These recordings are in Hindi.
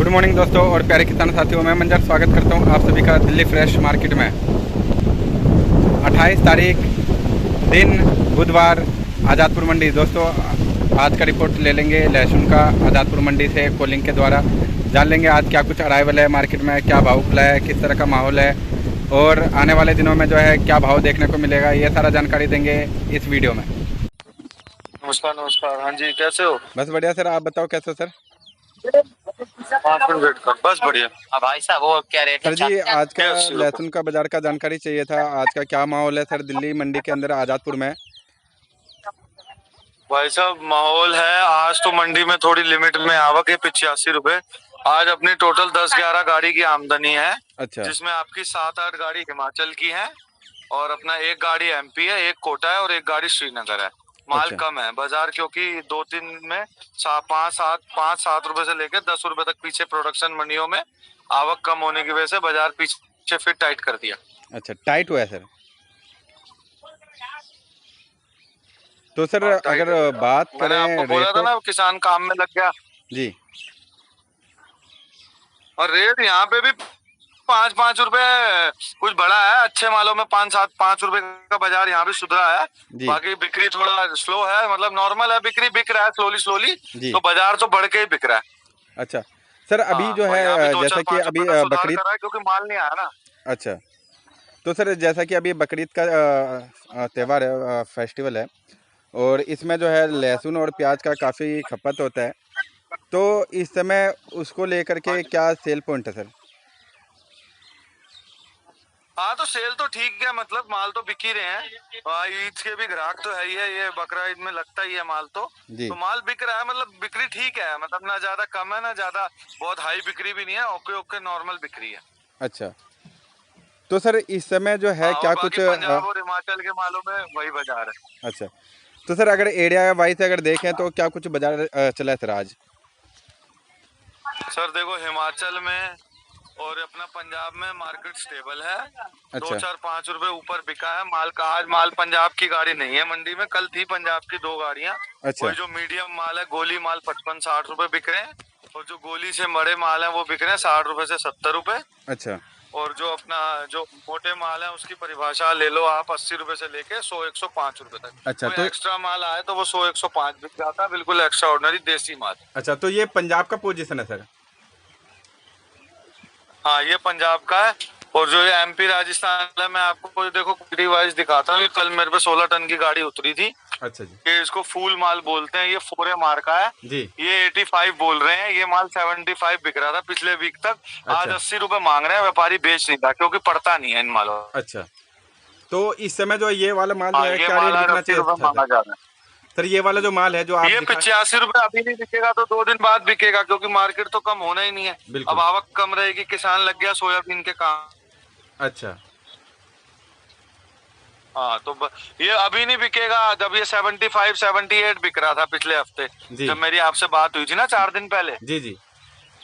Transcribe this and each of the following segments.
गुड मॉर्निंग दोस्तों और प्यारे किसान साथियों, मैं मंजर स्वागत करता हूं आप सभी का दिल्ली फ्रेश मार्केट में। 28 तारीख दिन बुधवार, आज़ादपुर मंडी। दोस्तों आज का रिपोर्ट ले लेंगे लहसुन का आज़ादपुर मंडी से कॉलिंग के द्वारा। जान लेंगे आज क्या कुछ अराइवल है मार्केट में, क्या भाव खुला है, किस तरह का माहौल है और आने वाले दिनों में जो है क्या भाव देखने को मिलेगा, ये सारा जानकारी देंगे इस वीडियो में। नमस्कार नमस्कार। हाँ जी, कैसे हो? बस बढ़िया सर, आप बताओ कैसे हो सर? 5 मिनट वेट कर, बस बढ़िया। अब भाई साहब वो क्या रेट सर है? जी आज का 80 रुपये। लहसुन का बाजार का जानकारी चाहिए था। आज का क्या माहौल है सर दिल्ली मंडी के अंदर आज़ादपुर में? भाई साहब माहौल है, आज तो मंडी में थोड़ी लिमिट में आवक है 85 रुपए। आज अपनी टोटल 10-11 गाड़ी की आमदनी है। अच्छा, जिसमें आपकी 7-8 गाड़ी हिमाचल की है और अपना एक गाड़ी एमपी है, एक कोटा है और एक गाड़ी श्रीनगर है। माल अच्छा। कम है बाजार, क्योंकि 2-3 में 5-7 रुपए से लेकर 10 रुपए तक पीछे प्रोडक्शन मंडियों में आवक कम होने की वजह से बाजार पीछे फिर टाइट कर दिया। अच्छा, टाइट हुआ है सर। तो सर और टाइट अगर है। बात मैंने करें आपको बोला था रेट, ना, किसान काम में लग गया। जी और रेट यहाँ पे भी 5-5 रुपए कुछ बड़ा है। अच्छे मालों में 5-7-5 रुपए का बाजार यहाँ भी सुधरा है। जी बाकी बिक्री थोड़ा स्लो है, मतलब नॉर्मल है, बिक्री बिक रहा है स्लोली। जी। तो बाजार तो बढ़ के ही बिक रहा है। अच्छा सर, अभी जो और यहाँ भी है दो जैसा चार कि पाँच अभी रुपए का सुधार बकरीद, कर रहा है, क्योंकि माल नहीं आया ना। अच्छा तो सर जैसा कि अभी बकरीद का त्यौहार है, फेस्टिवल है और इसमें जो है लहसुन और प्याज का काफ़ी खपत होता है, तो इस समय उसको लेकर के क्या सेल पॉइंट है सर? हाँ, तो सेल तो ठीक है, मतलब माल तो बिक ही रहे हैं। ईद के भी ग्राहक तो है ही है, ये बकरा ईद में लगता ही है माल जी तो माल बिक रहा है, मतलब बिक्री ठीक है, मतलब ना ज्यादा कम है ना ज्यादा बहुत हाई बिक्री भी नहीं है। ओके ओके नॉर्मल बिक्री है। अच्छा, तो सर इस समय जो है और क्या कुछ बाकी पंजाब और हिमाचल के मालों में वही बाजार है। अच्छा, तो सर अगर एरिया वाइज अगर देखें तो क्या कुछ बाजार चला है सर आज? सर देखो, हिमाचल में और अपना पंजाब में मार्केट स्टेबल है। अच्छा 2-4-5 रुपए ऊपर बिका है माल का। आज माल पंजाब की गाड़ी नहीं है मंडी में, कल थी पंजाब की 2 गाड़ियां। अच्छा वही जो मीडियम माल है, गोली माल 55-60 रुपए बिक रहे हैं और जो गोली से बड़े माल है वो बिक रहे हैं 60 रुपए से 70 रुपए। अच्छा और जो अपना जो मोटे माल है उसकी परिभाषा ले लो आप, 80 रुपए से लेके 100-105 रुपए तक। अच्छा। कोई तो एक्स्ट्रा माल आए तो वो 100-105 बिक जाता है, बिल्कुल एक्स्ट्रा ऑर्डिनरी देसी माल। अच्छा, तो ये पंजाब का पोजीशन है सर? हाँ, ये पंजाब का है। और जो ये एमपी राजस्थान है, मैं आपको देखो क्वालिटी वाइज दिखाता हूँ। कल मेरे पे 16 टन की गाड़ी उतरी थी। अच्छा जी ये इसको फूल माल बोलते हैं, ये 4A मार का है। जी। ये 85 बोल रहे हैं, ये माल 75 बिक रहा था पिछले वीक तक। आज अच्छा 80 रुपए मांग रहे हैं, व्यापारी बेच नहीं था क्योंकि पड़ता नहीं है इन मालों। अच्छा, तो इस समय जो ये वाला माल जो हाँ, है ये क्या माल रेट आज बिकना 80 चाहिए रुपए था मांगा सर? जा रहा है। सर ये वाला जो माल है जो आप ये 85 रुपए अभी नहीं बिकेगा तो 2 दिन बाद बिकेगा, क्योंकि मार्केट तो कम होना ही नहीं है। बिल्कुल। अब आवक कम रहेगी, किसान लग गया सोयाबीन के काम। अच्छा हाँ, तो ये अभी नहीं बिकेगा। जब ये 75-78 बिक रहा था पिछले हफ्ते, जी जब मेरी आपसे बात हुई थी ना 4 दिन पहले, जी जी।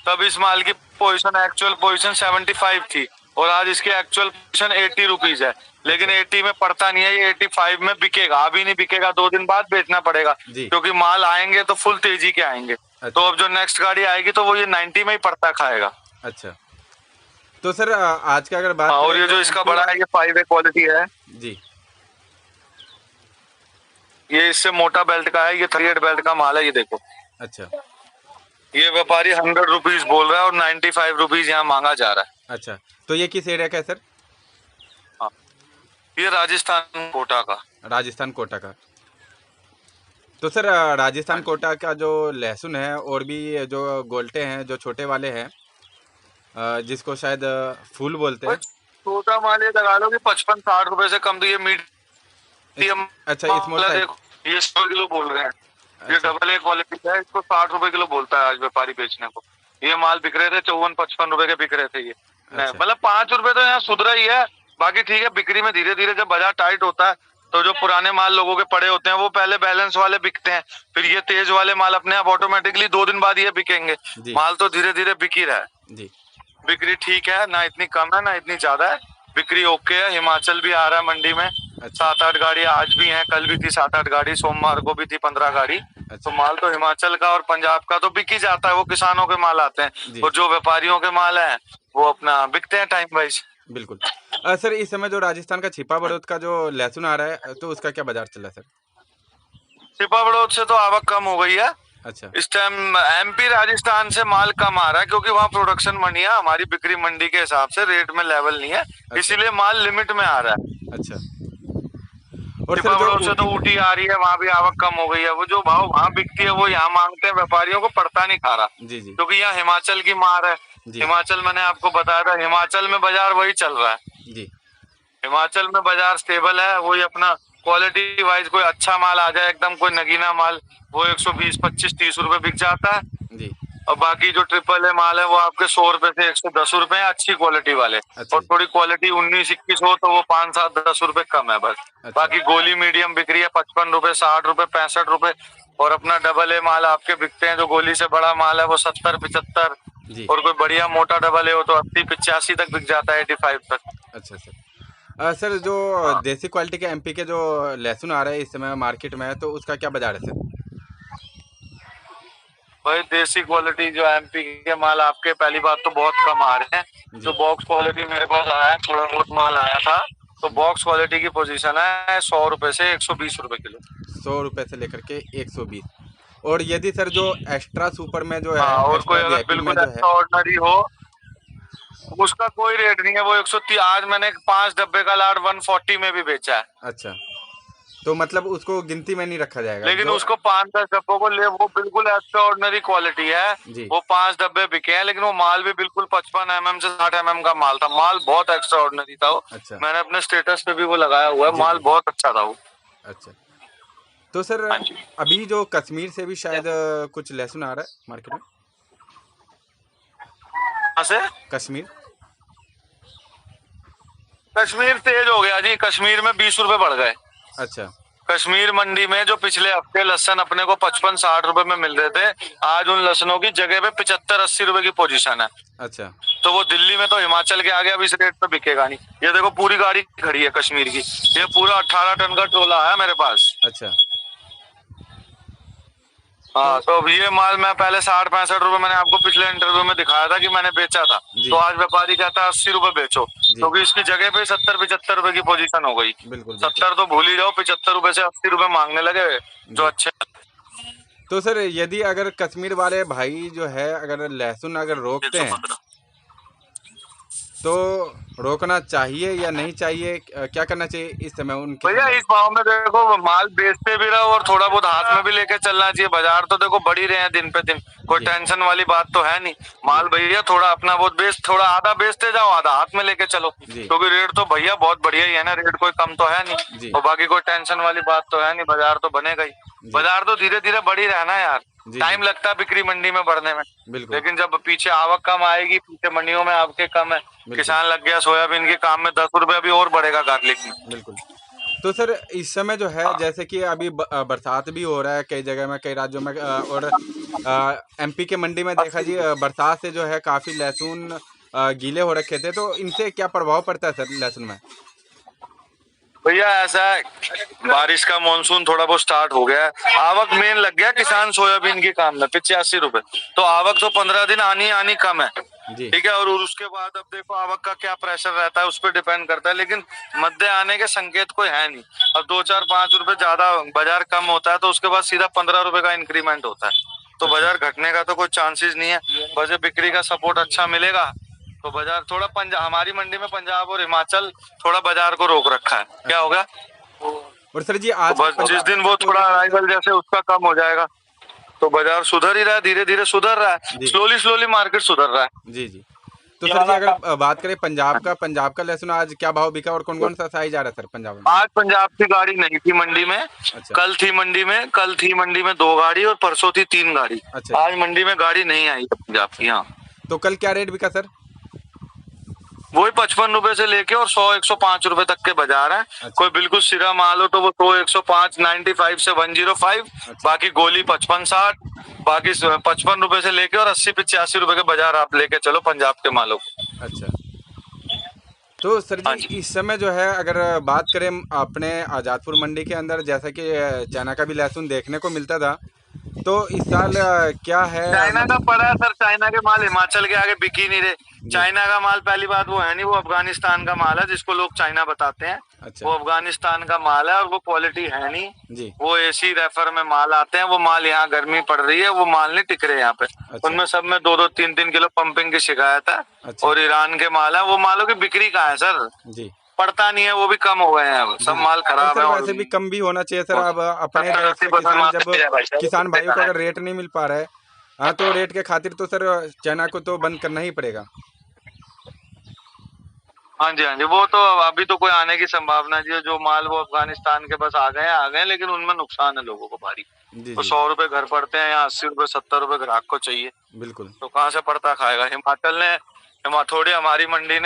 तब इस माल की पोजीशन, एक्चुअल पोजीशन 75 थी और आज इसकी एक्चुअल पोजीशन 80 रुपीज है। लेकिन 80 में पड़ता नहीं है, ये 85 में बिकेगा। अभी नहीं बिकेगा, 2 दिन बाद बेचना पड़ेगा, जी। क्योंकि माल आएंगे तो फुल तेजी के आएंगे। अच्छा। तो अब जो नेक्स्ट गाड़ी आएगी तो वो ये 90 में ही पड़ता खाएगा। अच्छा, तो सर आज का अगर बात और करें ये जो तो इसका बड़ा है, ये 5A क्वालिटी है। जी ये इससे मोटा बेल्ट का है, ये 38 बेल्ट का माल है। ये देखो, अच्छा ये व्यापारी 100 रुपीज बोल रहा है और 95 रुपीज यहाँ मांगा जा रहा है। अच्छा, तो ये किस एरिया का है सर? हाँ, ये राजस्थान कोटा का। राजस्थान कोटा का। तो सर राजस्थान कोटा का जो लहसुन है और भी जो गोल्टे हैं जो छोटे वाले हैं, जिसको शायद फूल बोलते हैं। छोटा माल ये लगा लो कि 55-60 रुपए से कम। तो ये मीडियम, अच्छा स्मॉल टाइप। देखो ये 100 किलो बोल रहे हैं। ये अच्छा AA क्वालिटी का है, इसको 60 रुपए किलो बोलता है आज व्यापारी बेचने को। ये माल बिक रहे थे 54-55 रुपए के बिक रहे थे ये। अच्छा। मतलब 5 रुपए तो यहाँ सुधरा ही है। बाकी ठीक है, बिक्री में धीरे धीरे जब बाजार टाइट होता है तो जो पुराने माल लोगों के पड़े होते हैं वो पहले बैलेंस वाले बिकते हैं, फिर ये तेज वाले माल अपने आप ऑटोमेटिकली 2 दिन बाद ये बिकेंगे। माल तो धीरे धीरे बिक ही रहा है जी। बिक्री ठीक है, ना इतनी कम है ना इतनी ज्यादा है। बिक्री ओके है। हिमाचल भी आ रहा है मंडी में। अच्छा 7-8 गाड़ी आज भी हैं, कल भी थी 7-8 गाड़ी, सोमवार को भी थी 15 गाड़ी। तो माल तो हिमाचल का और पंजाब का तो बिक ही जाता है, वो किसानों के माल आते जी। हैं, और जो व्यापारियों के माल हैं वो अपना बिकते हैं टाइम वाइज। बिल्कुल। सर इस समय जो राजस्थान का छिपा बड़ौद का जो लहसुन आ रहा है तो उसका क्या बाज़ार चल रहा है सर? छिपा बड़ौद से तो आवक कम हो गई है अच्छा, इस टाइम। एमपी राजस्थान से माल कम आ रहा है क्योंकि वहाँ प्रोडक्शन मंडी है, हमारी बिक्री मंडी के हिसाब से रेट में लेवल नहीं है, इसीलिए माल लिमिट में आ रहा है। अच्छा। और सर छिपा जो बड़ौद से तो ऊटी आ रही है, वहाँ भी आवक कम हो गई है। वो जो भाव वहाँ बिकती है वो यहाँ मांगते हैं, व्यापारियों को पड़ता नहीं खा रहा, जी, जी, क्योंकि यहाँ हिमाचल की मार है। जी, हिमाचल मैंने आपको बताया था, हिमाचल में बाजार वही चल रहा है। जी, हिमाचल में बाजार स्टेबल है, वही अपना क्वालिटी वाइज कोई अच्छा माल आ जाए, एकदम कोई नगीना माल, वो 120, 25, 30 रुपए बिक जाता है। जी। और बाकी जो ट्रिपल ए माल है वो आपके 100 रुपए से 110 रुपए है, अच्छी क्वालिटी वाले। अच्छा और जी, थोड़ी क्वालिटी 19, 21 हो तो वो 5, 7, 10 रुपए कम है बस। अच्छा, बाकी गोली मीडियम बिक रही है 55 रुपए, 60 रुपए, 65 रुपए। और अपना डबल ए माल आपके बिकते हैं, जो गोली से बड़ा माल है वो 70, 75। जी, और कोई बढ़िया मोटा डबल ए हो तो 80, 85 तक बिक जाता है, 85 तक। अच्छा सर। सर जो देसी क्वालिटी के एमपी के जो लहसुन आ रहा है इस समय मार्केट में तो उसका क्या बाज़ार है सर? भाई देसी क्वालिटी जो एमपी के माल आपके, पहली बात तो बहुत कम आ रहे हैं। जी, जो बॉक्स क्वालिटी मेरे पास आया है, थोड़ा बहुत माल आया था, तो बॉक्स क्वालिटी की पोजीशन है 100 रुपए से 120 रुपए किलो। 100 रुपए से लेकर के 120। और यदि सर जो एक्स्ट्रा सुपर में जो है, हाँ, और कोई एक्स्ट्रा अगर वीआईपी में बिल्कुल जो है, एक्स्ट्रा ऑर्डिनरी हो, उसका कोई रेट नहीं है, वो 130। आज मैंने 5 डब्बे का लाड 140 में भी बेचा है। अच्छा, तो मतलब उसको गिनती में नहीं रखा जाएगा लेकिन जो, उसको 5-10 डब्बों को ले, वो बिल्कुल एक्स्ट्रा ऑर्डिनरी क्वालिटी है। जी, वो 5 डब्बे बिके हैं, लेकिन वो माल भी बिल्कुल 55 mm से 60 mm का माल था। माल बहुत एक्स्ट्रा ऑर्डिनरी था वो। अच्छा, मैंने अपने स्टेटस पे भी वो लगाया हुआ है, जी, माल जी, बहुत अच्छा था वो। अच्छा। तो सर हाँ जी। अभी जो कश्मीर से भी शायद कुछ लहसुन आ रहा है मार्केट में, कहाँ से? कश्मीर, कश्मीर तेज हो गया जी, कश्मीर में 20 रुपए बढ़ गए। अच्छा, कश्मीर मंडी में जो पिछले हफ्ते लहसन अपने को 55-60 रुपए में मिल रहे थे, आज उन लहसनों की जगह पे 75-80 रुपए की पोजीशन है। अच्छा, तो वो दिल्ली में तो हिमाचल के आगे अब इस रेट पे बिकेगा नहीं। ये देखो पूरी गाड़ी खड़ी है कश्मीर की, ये पूरा 18 टन का ट्रोला है मेरे पास। अच्छा, हाँ, तो अब ये माल मैं पहले 60-65 रुपए मैंने आपको पिछले इंटरव्यू में दिखाया था कि मैंने बेचा था, जी, तो आज व्यापारी कहता है 80 रुपए बेचो, जी, क्योंकि इसकी जगह पे 70-75 रुपए की पोजीशन हो गई। बिल्कुल, बिल्कुल, 70 तो भूल ही जाओ, 75 रुपए से 80 रुपए मांगने लगे जो जी। अच्छे। तो सर यदि अगर कश्मीर वाले भाई जो है अगर लहसुन अगर रोकते हैं 115। तो रोकना चाहिए या नहीं चाहिए, क्या करना चाहिए इस समय उनके भैया सामने? इस भाव में देखो माल बेचते भी रहो और थोड़ा बहुत हाथ में भी लेके चलना चाहिए। बाजार तो देखो बढ़ ही रहे हैं दिन पे दिन, कोई जी, टेंशन वाली बात तो है नहीं। माल भैया थोड़ा अपना बहुत बेच, थोड़ा आधा बेचते जाओ, आधा हाथ में लेके चलो, जी, क्योंकि रेट तो भैया बहुत बढ़िया ही है ना, रेट कोई कम तो है नहीं। जी, और बाकी कोई टेंशन वाली बात तो है नहीं, बाजार तो बनेगा ही। जी, बाजार तो धीरे धीरे बढ़ ही रहना है यार, जी, टाइम जी, लगता है बिक्री मंडी में बढ़ने में, बिल्कुल, लेकिन जब पीछे आवक कम आएगी, पीछे मंडियों में आपके कम है, बिल्कुल, किसान लग गया सोयाबीन के काम में, 10 रुपए अभी और बढ़ेगा गार्लिक में। बिल्कुल। तो सर इस समय जो है जैसे कि अभी बरसात भी हो रहा है कई जगह में, कई राज्यों में, और एमपी के मंडी में देखा जी बरसात से जो है काफ़ी लहसुन गीले हो रखे थे, तो इनसे क्या प्रभाव पड़ता है सर लहसुन में? भैया ऐसा है, बारिश का मानसून थोड़ा बहुत स्टार्ट हो गया है, आवक मेन लग गया किसान सोयाबीन के काम में 85 रुपए, तो आवक तो 15 दिन आनी कम है, जी, ठीक है। और उसके बाद अब देखो आवक का क्या प्रेशर रहता है, उस पर डिपेंड करता है, लेकिन मध्य आने के संकेत कोई है नहीं। अब 2-4-5 रुपए ज्यादा बाजार कम होता है तो उसके बाद सीधा 15 रुपए का इंक्रीमेंट होता है, तो अच्छा, बाजार घटने का तो कोई चांसेस नहीं है। बस ये बिक्री का सपोर्ट अच्छा मिलेगा तो बाजार थोड़ा, पंजाब हमारी मंडी में पंजाब और हिमाचल थोड़ा बाजार को रोक रखा है। क्या हो गया? और सर जी तो आज बस जिस दिन वो थोड़ा अराइवल जैसे उसका कम हो जाएगा तो बाजार सुधर ही रहा है, धीरे धीरे सुधर रहा है, जी, स्लोली मार्केट सुधर रहा है। जी, जी। तो सर जी अगर बात करें पंजाब का लहसुन आज क्या भाव बिका और कौन-कौन सा साइज आ रहा है सर पंजाब में? आज पंजाब की गाड़ी नहीं थी मंडी में, अच्छा, कल थी मंडी में 2 गाड़ी और परसों थी 3 गाड़ी। अच्छा, आज मंडी में गाड़ी नहीं आई है पंजाब की। हाँ, तो कल क्या रेट बिका सर? वही 55 रुपए से लेके और 100-105 रुपए तक के बाजार है। अच्छा, कोई बिल्कुल सिरा माल हो तो वो 100-105, 95 से 105, अच्छा, बाकी गोली 55-60, बाकी 55 रुपए से लेके और 80-85 रुपए के बाजार आप लेके चलो पंजाब के मालों को। अच्छा। तो सर हाँ जी जी। इस समय जो है अगर बात करें अपने आज़ादपुर मंडी के अंदर, जैसा कि चाइना का भी लहसुन देखने को मिलता था, तो इस साल क्या है चाइना का मतलब। पड़ा है सर, चाइना के माल हिमाचल के आगे बिक ही नहीं रहे। जी। चाइना का माल पहली बात वो है नहीं, वो अफगानिस्तान का माल है जिसको लोग चाइना बताते हैं। अच्छा। वो अफगानिस्तान का माल है और वो क्वालिटी है नहीं। जी। वो एसी रेफर में माल आते हैं, वो माल यहाँ गर्मी पड़ रही है, वो माल नहीं टिक रहे यहाँ पे। अच्छा। उनमें सब में 2-2 3-3 किलो पंपिंग की शिकायत है। अच्छा। और ईरान के माल है, वो मालों की बिक्री कहाँ है सर? जी। पड़ता नहीं है, वो भी कम हो गए हैं, अब जी सब जी। माल पर खराब है। सर और वैसे भी कम भी होना चाहिए सर। अब अपने देश के 70-80% किसान माल जब बिक जाए भाई साहब, किसान कितने भाइयों का को है? अगर रेट नहीं मिल पा रहा है, हाँ, तो रेट के खातिर तो सर चाइना को तो बंद करना ही पड़ेगा। हाँ जी, हाँ जी, वो तो अभी तो कोई आने की संभावना नहीं है। जो माल वो अफगानिस्तान के बस आ गए, लेकिन उनमें नुकसान है लोगों को भारी। जी तो जी। 100 रुपए घर पड़ते हैं, यहाँ 80 रुपए 70 रुपए ग्राहक को चाहिए, बिल्कुल। तो कहाँ से पड़ता खाएगा? हिमाचल ने थोड़ी हमारी मंडी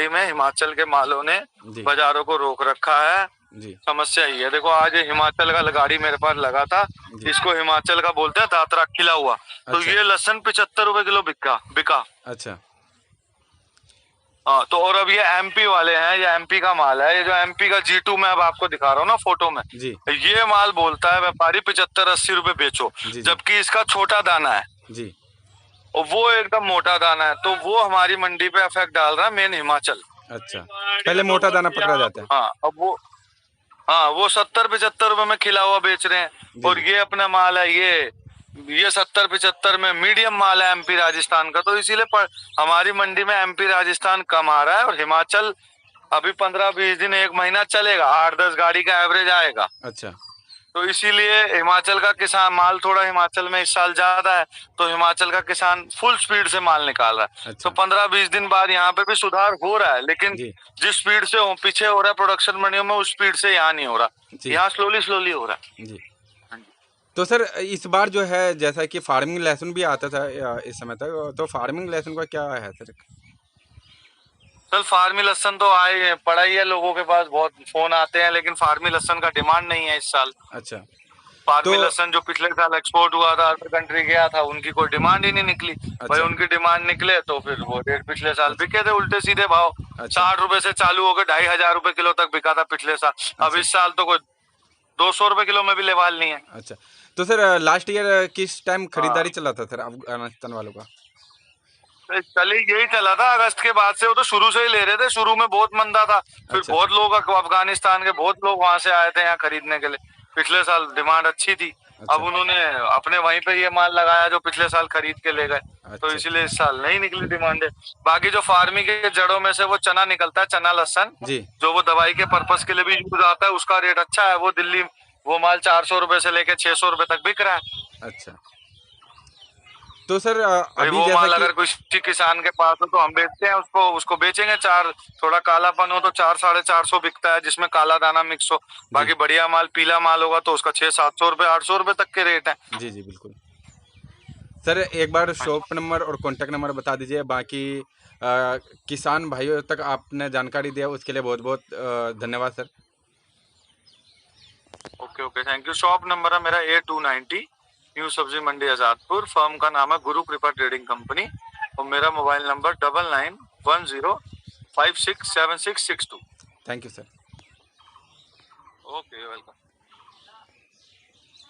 में हिमाचल के मालों ने जी बाजारों को रोक रखा है। जी। समस्या ये है, देखो आज हिमाचल का गाड़ी मेरे पास लगा था। जी। इसको हिमाचल का बोलते हैं दादरा खिला हुआ। तो अच्छा। ये लहसुन 75 रुपए किलो बिका बिका। अच्छा। हाँ, तो और अब ये एमपी वाले हैं, ये एमपी का माल है। ये जो एमपी का G2 मैं अब आपको दिखा रहा हूँ ना फोटो में, जी ये माल बोलता है व्यापारी 75-80 रुपए बेचो, जी। जी जबकि इसका छोटा दाना है जी। और वो एकदम मोटा दाना है। तो वो हमारी मंडी पे इफेक्ट डाल रहा है, मेन हिमाचल। अच्छा। पहले मोटा दाना पकड़ा जाता है। हाँ, अब वो, हाँ, वो 70-75 रुपए में खिला हुआ बेच रहे हैं। जी और जी। ये अपना माल है, ये 70-75 में मीडियम माल है एमपी राजस्थान का। तो इसीलिए हमारी मंडी में एमपी राजस्थान कम आ रहा है और हिमाचल अभी 15-20 दिन 1 महीना चलेगा, 8-10 गाड़ी का एवरेज आएगा। अच्छा। तो इसीलिए हिमाचल का किसान माल थोड़ा हिमाचल में इस साल ज्यादा है, तो हिमाचल का किसान फुल स्पीड से माल निकाल रहा है। अच्छा। तो 15-20 दिन बाद यहाँ पे भी सुधार हो रहा है, लेकिन जी जिस स्पीड से पीछे हो रहा है प्रोडक्शन मंडियों में, उस स्पीड से यहाँ नहीं हो रहा। जी। यहाँ स्लोली स्लोली हो रहा है। जी। हाँ जी। तो सर इस बार जो है जैसा कि फार्मिंग लेसन भी आता था इस समय तक, तो फार्मिंग लेसन का क्या है सर। सर फार्मी लहसन तो आए पड़ा ही है, लोगों के पास बहुत फोन आते हैं, लेकिन फार्मी लहसन का डिमांड नहीं है इस साल। अच्छा। फार्मी तो लहसन जो पिछले साल एक्सपोर्ट हुआ था, अदर कंट्री गया था, उनकी कोई डिमांड ही नहीं निकली। भाई अच्छा। उनकी डिमांड निकले तो फिर वो रेट पिछले साल अच्छा। बिके थे उल्टे सीधे भाव। अच्छा। 60 रुपए से चालू होकर 2500 रुपए किलो तक बिका था पिछले साल। अब अच्छा। इस साल तो कोई 200 रुपए किलो में भी लेवाल नहीं है। अच्छा। तो सर लास्ट ईयर किस टाइम हाँ, खरीदारी चला था सर अफगानिस्तान वालों का। तो चलिए यही चला था अगस्त के बाद से। वो तो शुरू से ही ले रहे थे, शुरू में बहुत मंदा था, फिर अच्छा। बहुत लोग अफगानिस्तान के बहुत लोग वहां से आए थे यहाँ खरीदने के लिए। पिछले साल डिमांड अच्छी थी, अब अच्छा। उन्होंने अपने वहीं पे ये माल लगाया जो पिछले साल खरीद के ले गए। तो अच्छा। इसीलिए इस साल नहीं निकली डिमांड। बाकी जो फार्मिंग के जड़ों में से वो चना निकलता है, चना लहसन, जी। जो वो दवाई के पर्पस के लिए भी यूज आता है, उसका रेट अच्छा है। वो दिल्ली वो माल 400 रुपए से लेके 600 रुपए तक बिक रहा है। अच्छा। तो सर भाई अभी वो जैसा माल कि अगर किसी किसान के पास हो तो हम बेचते हैं उसको, उसको बेचेंगे। चार थोड़ा कालापन हो तो 400-450 बिकता है, जिसमें काला दाना मिक्स हो। जी बाकी बढ़िया माल पीला माल होगा तो उसका 600-700 रुपए 800 रुपए तक के रेट है। जी जी बिल्कुल। सर एक बार हाँ शॉप नंबर और कॉन्टैक्ट नंबर बता दीजिए। बाकी किसान भाइयों तक आपने जानकारी दिया उसके लिए बहुत बहुत धन्यवाद sir. Okay okay, thank you. Shop number है मेरा A290, न्यू सब्जी मंडी आजादपुर। फर्म का नाम है गुरु कृपा ट्रेडिंग कंपनी और मेरा mobile number 9910567662। Thank you sir. Okay, welcome.